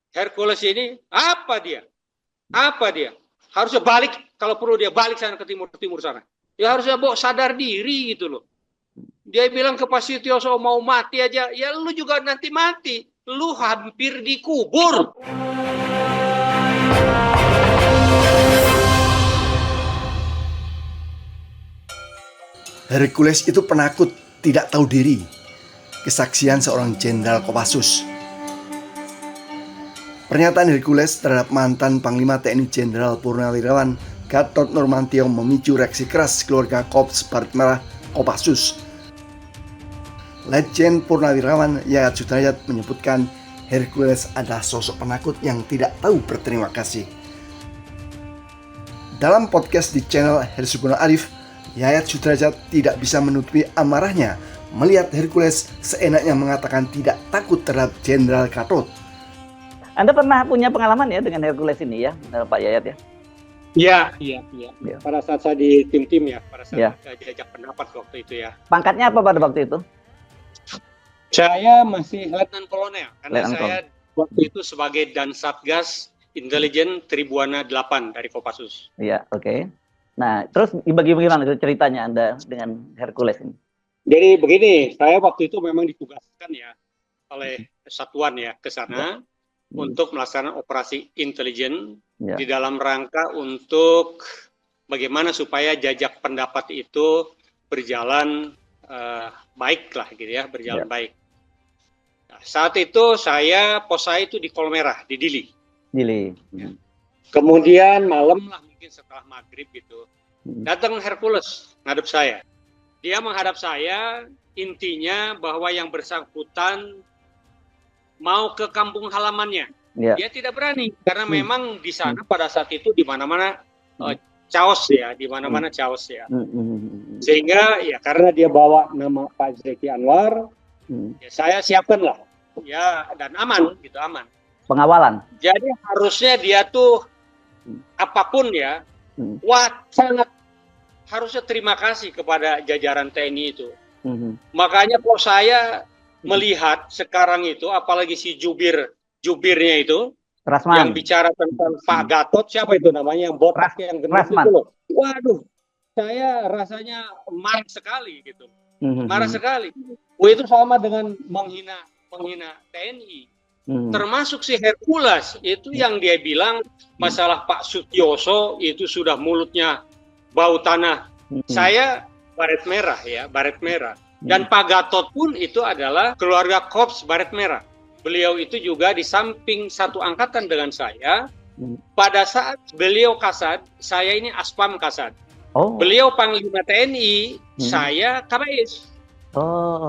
Hercules ini apa dia? Apa dia? Harusnya balik, kalau perlu dia balik sana ke timur sana. Ya harusnya sadar diri gitu loh. Dia bilang ke Pak Sutioso mau mati aja, ya lu juga nanti mati. Lu hampir dikubur. Hercules itu penakut, tidak tahu diri. Kesaksian seorang Jenderal Kopassus. Pernyataan Hercules terhadap mantan Panglima TNI Jenderal Purnawirawan Gatot Nurmantio memicu reaksi keras keluarga Korps Baret Merah Kopassus. Letjen Purnawirawan Yayat Sudrajat menyebutkan Hercules adalah sosok penakut yang tidak tahu berterima kasih. Dalam podcast di channel Heri Sugiono Arif, Yayat Sudrajat tidak bisa menutupi amarahnya melihat Hercules seenaknya mengatakan tidak takut terhadap Jenderal Gatot. Anda pernah punya pengalaman ya dengan Hercules ini ya, Pak Yayat ya? Iya. Pada saat saya di tim-tim ya, pada saat saya diajak pendapat waktu itu ya. Pangkatnya apa pada waktu itu? Saya masih Letnan Kolonel, karena saya waktu itu sebagai Dansatgas Intelijen Tribuana 8 dari Kopassus. Iya, oke. Nah, terus bagaimana itu ceritanya Anda dengan Hercules ini? Jadi begini, saya waktu itu memang ditugaskan ya oleh satuan ya ke sana untuk melaksanakan operasi intelijen di dalam rangka untuk bagaimana supaya jajak pendapat itu berjalan baik lah gitu ya, berjalan baik. Nah, saat itu pos saya itu di Kolmerah, di Dili. Ya. Kemudian malam lah mungkin setelah maghrib gitu, datang Hercules ngadep saya. Dia menghadap saya, intinya bahwa yang bersangkutan mau ke kampung halamannya. Dia tidak berani karena memang di sana pada saat itu di mana-mana chaos ya, di mana-mana chaos ya. Sehingga ya karena dia bawa nama Pak Zeki Anwar, ya saya siapkan lah. Ya dan aman gitu, aman. Pengawalan. Jadi harusnya dia tuh apapun ya, sangat harusnya terima kasih kepada jajaran TNI itu. Makanya kalau saya melihat sekarang itu, apalagi si jubirnya itu, Rasman, yang bicara tentang Pak Gatot, siapa itu namanya, yang botak, yang gendut itu loh. Waduh, saya rasanya marah sekali gitu. Marah sekali. Itu sama dengan menghina TNI. Termasuk si Hercules, itu yang dia bilang masalah Pak Sutioso itu sudah mulutnya bau tanah. Saya Baret Merah ya, Baret Merah. Dan Pak Gatot pun itu adalah keluarga Korps Baret Merah. Beliau itu juga di samping satu angkatan dengan saya. Pada saat beliau Kasad, saya ini Aspam Kasad. Beliau Panglima TNI, saya Kabais.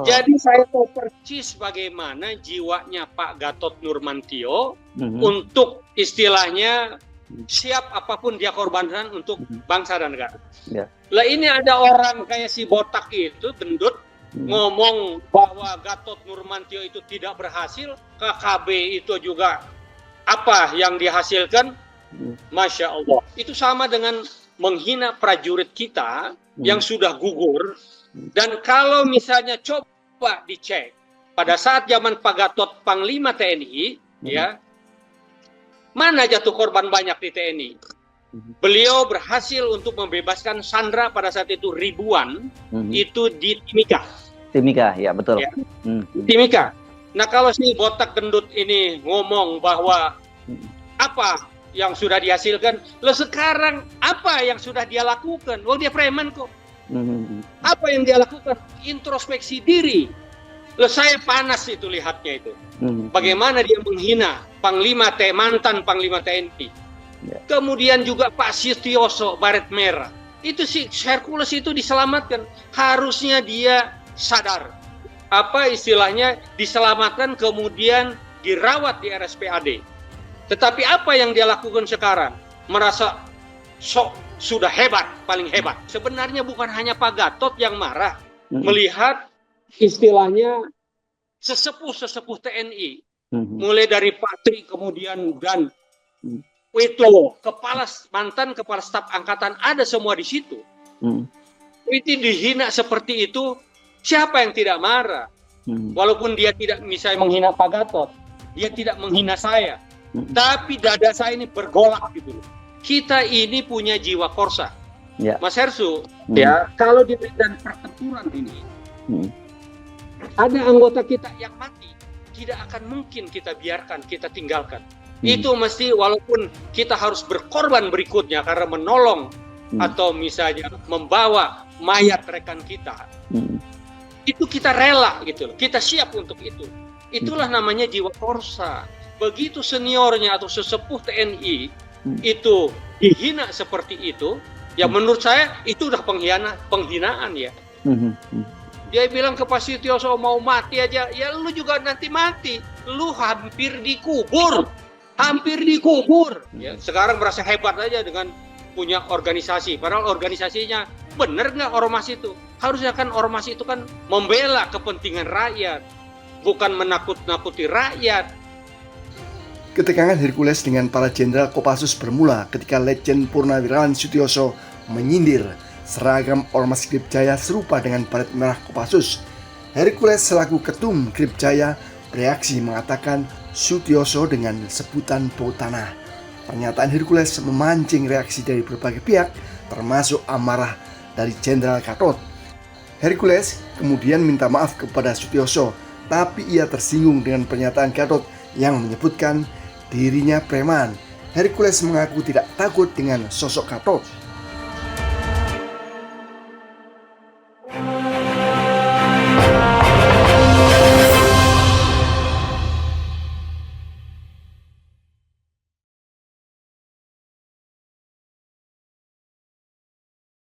Jadi saya tahu persis bagaimana jiwanya Pak Gatot Nurmantio untuk istilahnya siap apapun dia korbankan untuk bangsa dan negara. Lah ini ada orang kayak si botak itu, gendut, ngomong bahwa Gatot Nurmantio itu tidak berhasil, KKB itu juga apa yang dihasilkan, Masya Allah. Itu sama dengan menghina prajurit kita yang sudah gugur. Dan kalau misalnya coba dicek, pada saat zaman Pak Gatot Panglima TNI, ya, mana jatuh korban banyak di TNI? Beliau berhasil untuk membebaskan sandera pada saat itu ribuan, itu di Timika. Timika, ya betul. Ya. Timika. Nah kalau si botak gendut ini ngomong bahwa apa yang sudah dihasilkan, lo sekarang apa yang sudah dia lakukan? Wah dia preman kok. Apa yang dia lakukan? Introspeksi diri. Lo saya panas itu lihatnya itu. Bagaimana dia menghina mantan Panglima TNI. Kemudian juga Pak Sutioso Baret Merah. Itu si Hercules itu diselamatkan. Harusnya dia sadar. Apa istilahnya diselamatkan kemudian dirawat di RSPAD. Tetapi apa yang dia lakukan sekarang? Merasa sudah hebat, paling hebat. Sebenarnya bukan hanya Pak Gatot yang marah melihat istilahnya sesepuh TNI. Mulai dari Patri kemudian dan Wito, mantan kepala staf angkatan ada semua di situ. Itu dihina seperti itu, siapa yang tidak marah? Walaupun dia tidak misalnya menghina Pak Gatot, dia tidak menghina saya. Tapi dada saya ini bergolak gitu loh. Kita ini punya jiwa korsa. Mas Hersu, ya kalau di medan pertempuran ini ada anggota kita yang mati, tidak akan mungkin kita biarkan, kita tinggalkan. Itu mesti walaupun kita harus berkorban berikutnya karena menolong atau misalnya membawa mayat rekan kita. Itu kita rela gitu loh. Kita siap untuk itu. Itulah namanya jiwa korsa. Begitu seniornya atau sesepuh TNI itu dihina seperti itu, ya menurut saya itu udah penghinaan ya. Dia bilang ke Pak Sutioso mau mati aja, ya lu juga nanti mati. Lu hampir dikubur. Ya, sekarang merasa hebat aja dengan punya organisasi. Padahal organisasinya bener nggak ormas itu? Harusnya kan ormas itu kan membela kepentingan rakyat, bukan menakut-nakuti rakyat. Ketegangan Hercules dengan para jenderal Kopassus bermula ketika Letjen Purnawirawan Sutioso menyindir seragam Ormas Grip Jaya serupa dengan baret merah Kopassus. Hercules selaku ketum Grip Jaya bereaksi mengatakan Sutioso dengan sebutan bau tanah. Pernyataan Hercules memancing reaksi dari berbagai pihak, termasuk amarah dari Jenderal Gatot. Hercules kemudian minta maaf kepada Sutioso, tapi ia tersinggung dengan pernyataan Gatot yang menyebutkan dirinya preman. Hercules mengaku tidak takut dengan sosok Gatot.